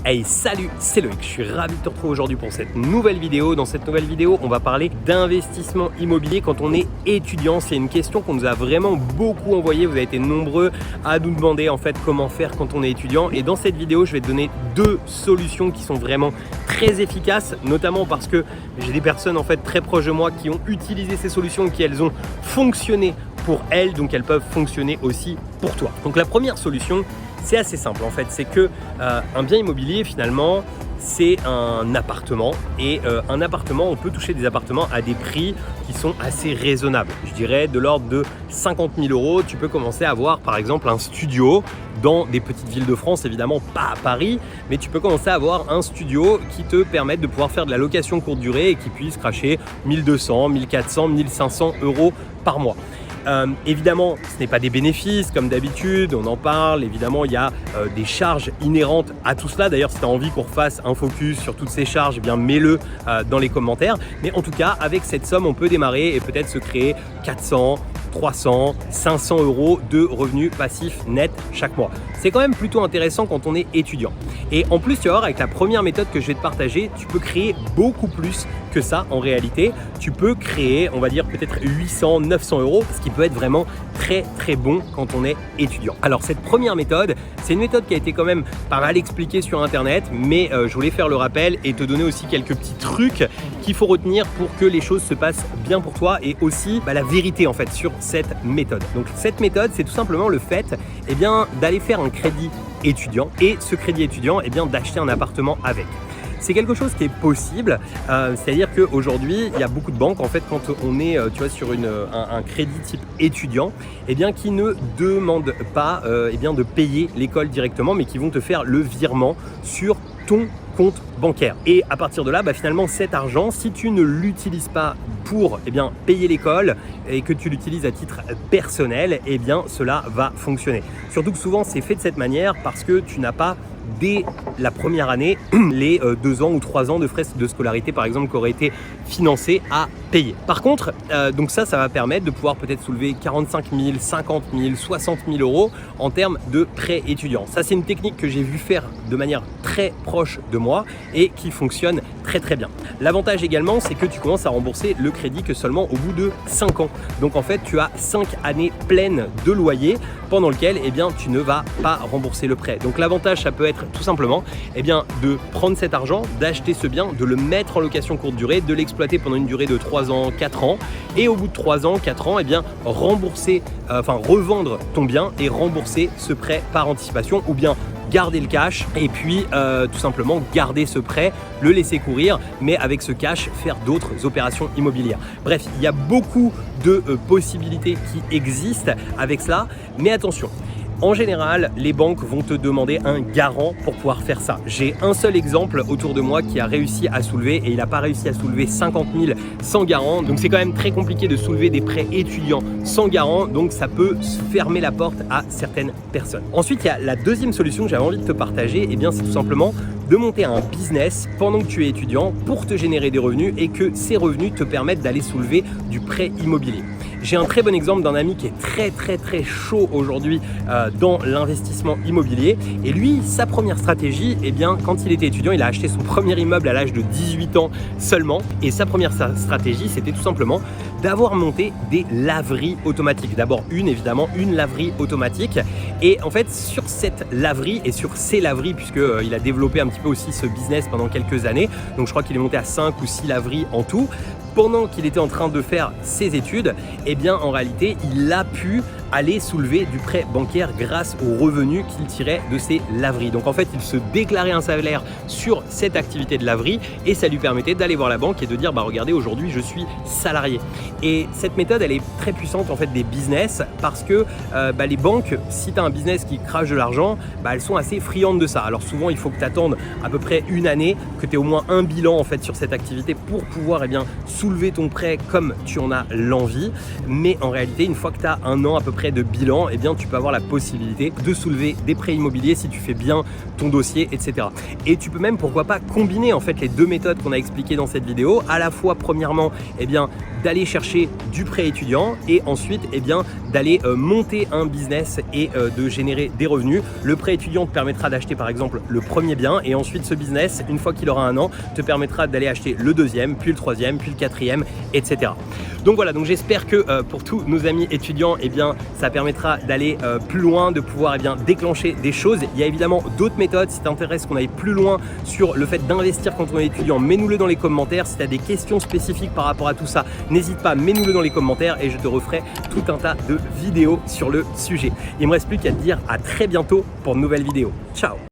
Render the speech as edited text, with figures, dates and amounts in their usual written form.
Hey salut, c'est Loïc, je suis ravi de te retrouver aujourd'hui pour cette nouvelle vidéo. Dans cette nouvelle vidéo, on va parler d'investissement immobilier quand on est étudiant. C'est une question qu'on nous a vraiment beaucoup envoyée. Vous avez été nombreux à nous demander en fait comment faire quand on est étudiant. Et dans cette vidéo, je vais te donner deux solutions qui sont vraiment très efficaces, notamment parce que j'ai des personnes en fait très proches de moi qui ont utilisé ces solutions et qui elles ont fonctionné pour elles, donc elles peuvent fonctionner aussi pour toi. Donc la première solution, c'est assez simple en fait, c'est que un bien immobilier finalement c'est un appartement et un appartement, on peut toucher des appartements à des prix qui sont assez raisonnables. Je dirais de l'ordre de 50 000 €, tu peux commencer à avoir par exemple un studio dans des petites villes de France, évidemment pas à Paris, mais tu peux commencer à avoir un studio qui te permette de pouvoir faire de la location courte durée et qui puisse cracher 1200, 1400, 1500 € par mois. Évidemment, ce n'est pas des bénéfices comme d'habitude, on en parle, évidemment il y a des charges inhérentes à tout cela. D'ailleurs, si tu as envie qu'on refasse un focus sur toutes ces charges, eh bien mets-le dans les commentaires. Mais en tout cas, avec cette somme, on peut démarrer et peut-être se créer 400, 300, 500 € de revenus passifs nets chaque mois. C'est quand même plutôt intéressant quand on est étudiant. Et en plus, tu vas voir, avec la première méthode que je vais te partager, tu peux créer beaucoup plus que ça en réalité. Tu peux créer, on va dire peut-être 800, 900 €, ce qui peut être vraiment très bon quand on est étudiant. Alors cette première méthode, c'est une méthode qui a été quand même pas mal expliquée sur internet, mais je voulais faire le rappel et te donner aussi quelques petits trucs qu'il faut retenir pour que les choses se passent bien pour toi et aussi la vérité en fait sur cette méthode. Donc cette méthode, c'est tout simplement le fait d'aller faire un crédit étudiant et ce crédit étudiant, d'acheter un appartement avec. C'est quelque chose qui est possible, c'est-à-dire qu'aujourd'hui, il y a beaucoup de banques, en fait, quand on est sur un crédit type étudiant, qui ne demandent pas de payer l'école directement, mais qui vont te faire le virement sur ton compte bancaire. Et à partir de là, finalement, cet argent, si tu ne l'utilises pas pour payer l'école et que tu l'utilises à titre personnel, cela va fonctionner. Surtout que souvent, c'est fait de cette manière parce que tu n'as pas dès la première année les 2 ans ou 3 ans de frais de scolarité par exemple qui auraient été financés à payer. Par contre, donc ça va permettre de pouvoir peut-être soulever 45 000, 50 000, 60 000 € en termes de prêt étudiant. Ça, c'est une technique que j'ai vu faire de manière très proche de moi et qui fonctionne très bien. L'avantage également, c'est que tu commences à rembourser le crédit que seulement au bout de 5 ans. Donc en fait, tu as 5 années pleines de loyer pendant lequel tu ne vas pas rembourser le prêt. Donc l'avantage, ça peut être tout simplement de prendre cet argent, d'acheter ce bien, de le mettre en location courte durée, de l'exploiter pendant une durée de 3 ans, 4 ans et au bout de 3 ans, 4 ans, rembourser, revendre ton bien et rembourser ce prêt par anticipation ou bien garder le cash et puis tout simplement garder ce prêt, le laisser courir, mais avec ce cash faire d'autres opérations immobilières. Bref, il y a beaucoup de possibilités qui existent avec cela, mais attention. En général, les banques vont te demander un garant pour pouvoir faire ça. J'ai un seul exemple autour de moi qui a réussi à soulever et il n'a pas réussi à soulever 50 000 sans garant. Donc c'est quand même très compliqué de soulever des prêts étudiants sans garant. Donc ça peut fermer la porte à certaines personnes. Ensuite, il y a la deuxième solution que j'avais envie de te partager. C'est tout simplement de monter un business pendant que tu es étudiant pour te générer des revenus et que ces revenus te permettent d'aller soulever du prêt immobilier. J'ai un très bon exemple d'un ami qui est très chaud aujourd'hui dans l'investissement immobilier et lui, sa première stratégie, quand il était étudiant, il a acheté son premier immeuble à l'âge de 18 ans seulement et sa première stratégie, c'était tout simplement d'avoir monté des laveries automatiques. D'abord une laverie automatique et en fait sur cette laverie et sur ces laveries, puisqu'il a développé un petit peu aussi ce business pendant quelques années, donc je crois qu'il est monté à 5 ou 6 laveries en tout. Pendant qu'il était en train de faire ses études, en réalité, il a pu aller soulever du prêt bancaire grâce aux revenus qu'il tirait de ces laveries. Donc en fait, il se déclarait un salaire sur cette activité de laverie et ça lui permettait d'aller voir la banque et de dire regardez, aujourd'hui je suis salarié. Et cette méthode, elle est très puissante en fait des business parce que les banques, si tu as un business qui crache de l'argent, elles sont assez friandes de ça. Alors souvent, il faut que tu attendes à peu près une année, que tu aies au moins un bilan en fait sur cette activité pour pouvoir soulever ton prêt comme tu en as l'envie. Mais en réalité, une fois que tu as un an à peu prêt de bilan, eh bien tu peux avoir la possibilité de soulever des prêts immobiliers si tu fais bien ton dossier, etc. Et tu peux même, pourquoi pas, combiner en fait les deux méthodes qu'on a expliquées dans cette vidéo, à la fois premièrement d'aller chercher du prêt étudiant et ensuite d'aller monter un business et de générer des revenus. Le prêt étudiant te permettra d'acheter par exemple le premier bien et ensuite ce business, une fois qu'il aura un an, te permettra d'aller acheter le deuxième, puis le troisième, puis le quatrième, etc. Donc voilà, donc j'espère que pour tous nos amis étudiants, ça permettra d'aller plus loin, de pouvoir déclencher des choses. Il y a évidemment d'autres méthodes. Si t'intéresse qu'on aille plus loin sur le fait d'investir quand on est étudiant, mets-nous-le dans les commentaires. Si tu as des questions spécifiques par rapport à tout ça, n'hésite pas, mets-nous-le dans les commentaires et je te referai tout un tas de vidéos sur le sujet. Il me reste plus qu'à te dire à très bientôt pour de nouvelles vidéos. Ciao!